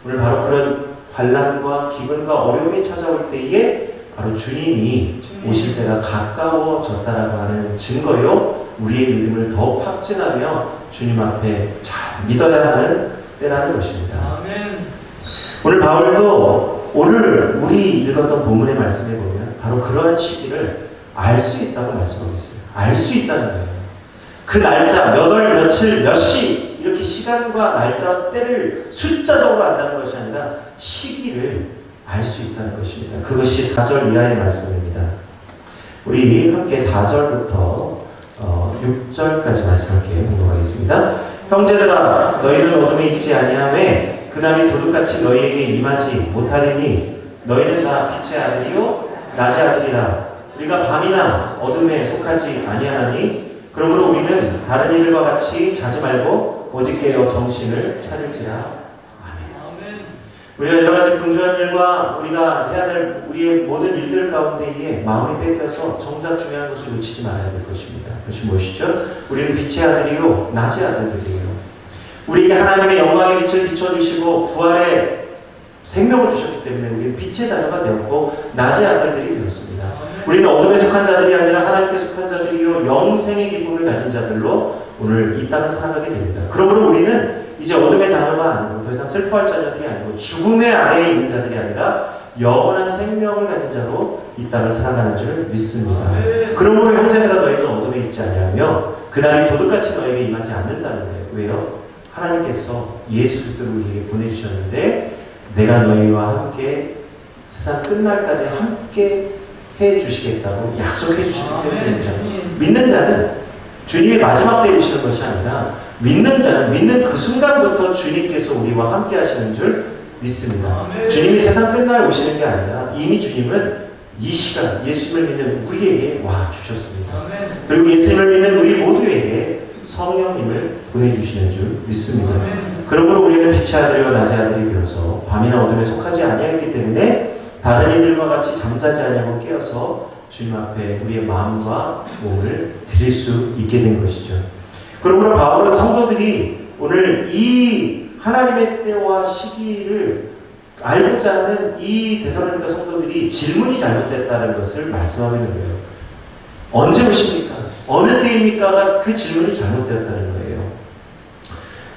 오늘 바로 그런 환난과 기근과 어려움이 찾아올 때에 바로 주님이 오실 때가 가까워졌다라고 하는 증거요. 우리의 믿음을 더욱 확증하며 주님 앞에 잘 믿어야 하는 때라는 것입니다. 아멘. 오늘 바울도 오늘 우리 읽었던 본문의 말씀에 보면 바로 그러한 시기를 알 수 있다고 말씀하고 있어요. 알 수 있다는 거예요. 그 날짜, 몇 월, 며칠, 몇 시 이렇게 시간과 날짜와 때를 숫자적으로 안다는 것이 아니라 시기를 알 수 있다는 것입니다. 그것이 4절 이하의 말씀입니다. 우리 함께 4절부터 6절까지 말씀할게 공독하겠습니다. 형제들아 너희는 어둠에 있지 아니하매 그날이 도둑같이 너희에게 임하지 못하리니 너희는 다 빛의 아들이요 낮의 아들이라. 우리가 밤이나 어둠에 속하지 아니하나니 그러므로 우리는 다른 이들과 같이 자지 말고 오직 깨어 정신을 차릴지라. 아멘. 우리가 여러 가지 분주한 일과 우리가 해야 될 우리의 모든 일들 가운데에 마음이 뺏겨서 정작 중요한 것을 놓치지 말아야 될 것입니다. 그것이 무엇이죠? 우리는 빛의 아들이요 낮의 아들들이에요. 우리에게 하나님의 영광의 빛을 비춰주시고 부활의 생명을 주셨기 때문에 우리는 빛의 자녀가 되었고 낮의 아들들이 되었습니다. 우리는 어둠에 속한 자들이 아니라 하나님께 속한 자들이요 영생의 기쁨을 가진 자들로 오늘 이 땅을 살아가게 됩니다. 그러므로 우리는 이제 어둠의 자녀가 아니고 더 이상 슬퍼할 자녀들이 아니고 죽음의 아래에 있는 자들이 아니라 영원한 생명을 가진 자로 이 땅을 살아가는 줄 믿습니다. 그러므로 형제들아 너희는 어둠에 있지 아니하며 그날이 도둑같이 너에게 임하지 않는다는 거예요. 왜요? 하나님께서 예수 그리스도를 우리에게 보내주셨는데 내가 너희와 함께 세상 끝날까지 함께 해주시겠다고 약속해 주시기 때문입니다. 믿는 자는 주님이 마지막 때에 오시는 것이 아니라 믿는 자는 믿는 그 순간부터 주님께서 우리와 함께 하시는 줄 믿습니다. 주님이 세상 끝날 오시는 게 아니라 이미 주님은 이 시간 예수님을 믿는 우리에게 와 주셨습니다. 그리고 예수님을 믿는 우리 모두에게 성령님을 보내주시는 줄 믿습니다. 그러므로 우리는 빛의 아들이와 낮의 아들이 되어서 밤이나 어둠에 속하지 아니하였기 때문에 다른 이들과 같이 잠자지 아니하고 깨어서 주님 앞에 우리의 마음과 몸을 드릴 수 있게 된 것이죠. 그러므로 바울은 성도들이 오늘 이 하나님의 때와 시기를 알고자 하는 이 데살로니가 성도들이 질문이 잘못됐다는 것을 말씀하고 있는 거예요. 언제 오십니까? 어느 때입니까가 그 질문이 잘못되었다는 거예요.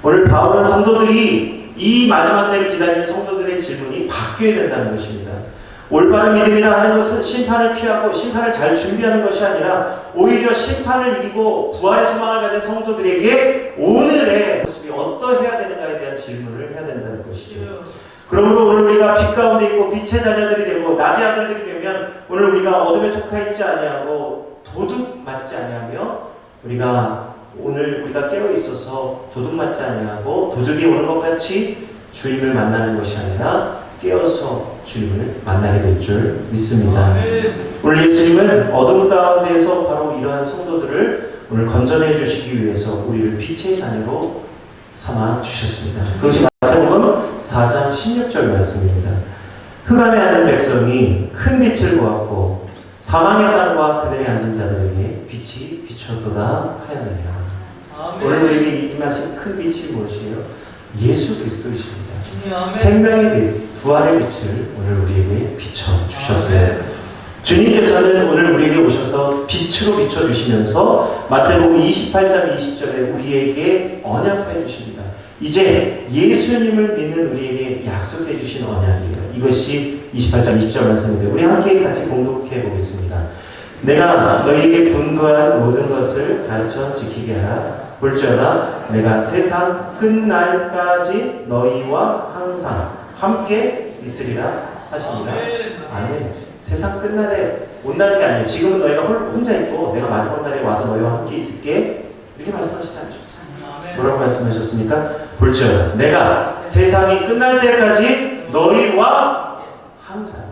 오늘 바울은 성도들이 이 마지막 때를 기다리는 성도들의 질문이 바뀌어야 된다는 것입니다. 올바른 믿음이라 하는 것은 심판을 피하고 심판을 잘 준비하는 것이 아니라 오히려 심판을 이기고 부활의 소망을 가진 성도들에게 오늘의 모습이 어떠해야 되는가에 대한 질문을 해야 된다는 것이죠. 그러므로 오늘 우리가 빛 가운데 있고 빛의 자녀들이 되고 낮의 아들들이 되면 오늘 우리가 어둠에 속하 있지 아니하고 도둑 맞지 아니하며 오늘 우리가 깨어 있어서 도둑 맞지 아니하고 도둑이 오는 것 같이 주님을 만나는 것이 아니라 깨어서 주님을 만나게 될 줄 믿습니다. 오늘 예수님은 어둠 가운데에서 바로 이러한 성도들을 오늘 건져내 주시기 위해서 우리를 빛의 자녀로 삼아 주셨습니다. 그것이 마태복음 4장 16절 말씀입니다. 흑암에 앉은 백성이 큰 빛을 보았고 사망의 땅과 그들에 앉은 자들에게 빛이 비쳤도다 하였느니라. 오늘 우리에게 임하신 큰 빛이 무엇이에요? 예수 그리스도이십니다. 생명의 빛, 부활의 빛을 오늘 우리에게 비춰주셨어요. 주님께서는 오늘 우리에게 오셔서 빛으로 비춰주시면서 마태복음 28장 20절에 우리에게 언약해 주십니다. 이제 예수님을 믿는 우리에게 약속해 주신 언약이에요. 이것이 28장 20절 말씀인데 우리 함께 같이 공독해 보겠습니다. 내가 너희에게 분부한 모든 것을 가르쳐 지키게 하라. 볼지어다 내가 세상 끝날까지 너희와 항상 함께 있으리라 하시니라. 아멘. 세상 끝날에 온다는 게 아니에요. 지금은 너희가 혼자 있고 내가 마지막 날에 와서 너희와 함께 있을게. 이렇게 말씀하시지 않으셨어요? 뭐라고 말씀하셨습니까? 볼지어다 내가 세상이 끝날 때까지 너희와 항상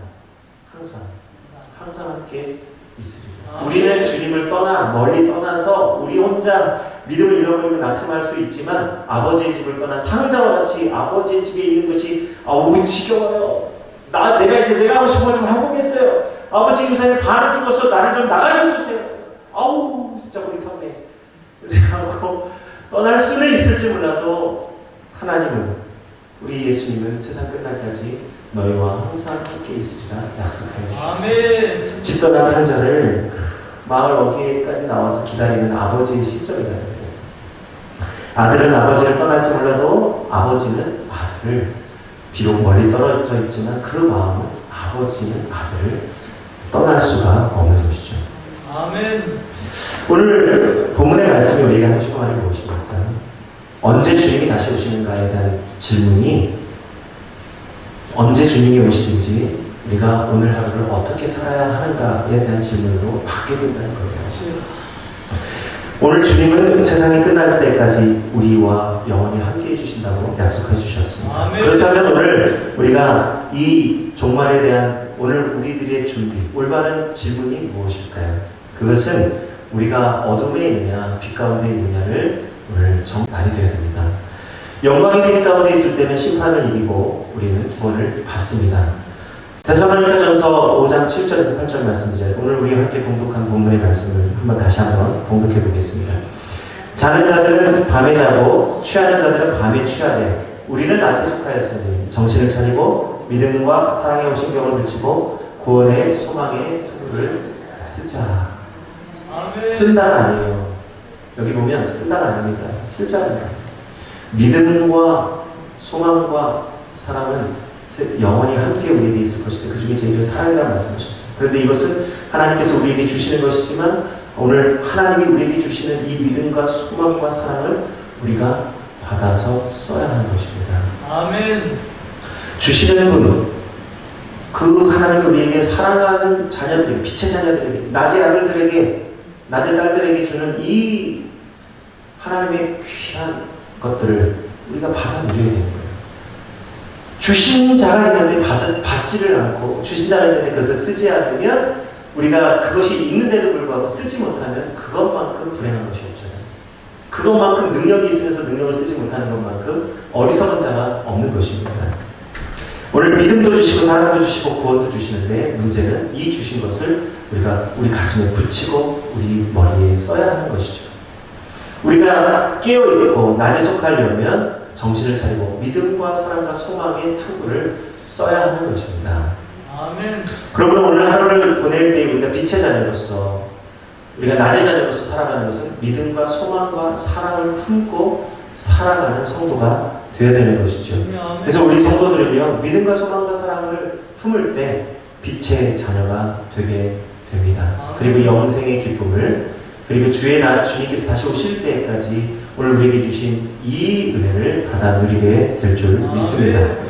함께 있으리라. 우리는 주님을 떠나 멀리 떠나서 우리 혼자 믿음을 잃어버리고 낙심할 수 있지만 아버지의 집을 떠난 탕자와 같이 아버지의 집에 있는 것이 지겨워요. 내가 하고 싶은 거 좀 해보겠어요. 아버지 유산에 반을 죽었어. 나를 좀 나가게 해주세요. 진짜 고리타네. 하고 떠날 수는 있을지 몰라도 하나님은 우리 예수님은 세상 끝날까지 너희와 항상 함께 있으리라 약속하여 주셨습니다. 아멘. 집 떠난 탕자를 마을 어귀에까지 나와서 기다리는 아버지의 심정이라는 거예요. 아들은 아버지를 떠날지 몰라도 아버지는 아들을, 비록 멀리 떨어져 있지만 그 마음은 아버지는 아들을 떠날 수가 없는 것이죠. 아멘. 오늘 본문의 말씀이 우리가 하고 싶은 말이 무엇입니까? 언제 주님이 다시 오시는가에 대한 질문이, 언제 주님이 오시든지 우리가 오늘 하루를 어떻게 살아야 하는가에 대한 질문으로 바뀌게 된다는 거예요. 오늘 주님은 세상이 끝날 때까지 우리와 영원히 함께 해주신다고 약속해 주셨습니다. 아멘. 그렇다면 오늘 우리가 이 종말에 대한 오늘 우리들의 준비, 올바른 질문이 무엇일까요? 그것은 우리가 어둠에 있느냐 빛 가운데 있느냐를 오늘 날이 되어야 됩니다. 영광의 빛 가운데 있을 때는 심판을 이기고 우리는 구원을 받습니다. 데살로니가전서 5장 7절에서 8절 말씀이죠. 오늘 우리가 함께 공독한 본문의 말씀을 다시 한번 공독해 보겠습니다. 자는 자들은 밤에 자고 취하는 자들은 밤에 취하되 우리는 낮에 속하였으니 정신을 차리고 믿음과 사랑의 신경을 붙이고 구원의 소망의 투구를 쓰자. 아멘. 쓴다가 아니에요. 여기 보면 쓴다가 아닙니다. 쓰자입니다. 믿음과 소망과 사랑은 영원히 함께 우리에게 있을 것인데 그 중에 제일 사랑이라는 말씀하셨어요. 그런데 이것은 하나님께서 우리에게 주시는 것이지만 오늘 하나님이 우리에게 주시는 이 믿음과 소망과 사랑을 우리가 받아서 써야 하는 것입니다. 아멘. 주시는 분, 그 하나님이 우리에게 사랑하는 자녀들에게, 빛의 자녀들에게, 낮의 아들들에게, 낮의 딸들에게 주는 이 하나님의 귀한 것들을 우리가 받아 누려야 되는 거예요. 주신 자가 있는데 받지를 않고, 주신 자가 있는데 그것을 쓰지 않으면 우리가 그것이 있는데도 불구하고 쓰지 못하면 그것만큼 불행한 것이 없잖아요. 그것만큼 능력이 있으면서 능력을 쓰지 못하는 것만큼 어리석은 자가 없는 것입니다. 오늘 믿음도 주시고 사랑도 주시고 구원도 주시는데 문제는 이 주신 것을 우리가 우리 가슴에 붙이고 우리 머리에 써야 하는 것이죠. 우리가 깨어있고 낮에 속하려면 정신을 차리고 믿음과 사랑과 소망의 투구를 써야 하는 것입니다. 아멘. 그러면 오늘 하루를 보낼 때 우리가 빛의 자녀로서, 우리가 낮의 자녀로서 살아가는 것은 믿음과 소망과 사랑을 품고 살아가는 성도가 되어야 되는 것이죠. 아멘. 그래서 우리 성도들은요, 믿음과 소망과 사랑을 품을 때 빛의 자녀가 되게 됩니다. 그리고 영생의 기쁨을, 그리고 주님께서 다시 오실 때까지 오늘 우리에게 주신 이 은혜를 받아 누리게 될 줄 믿습니다.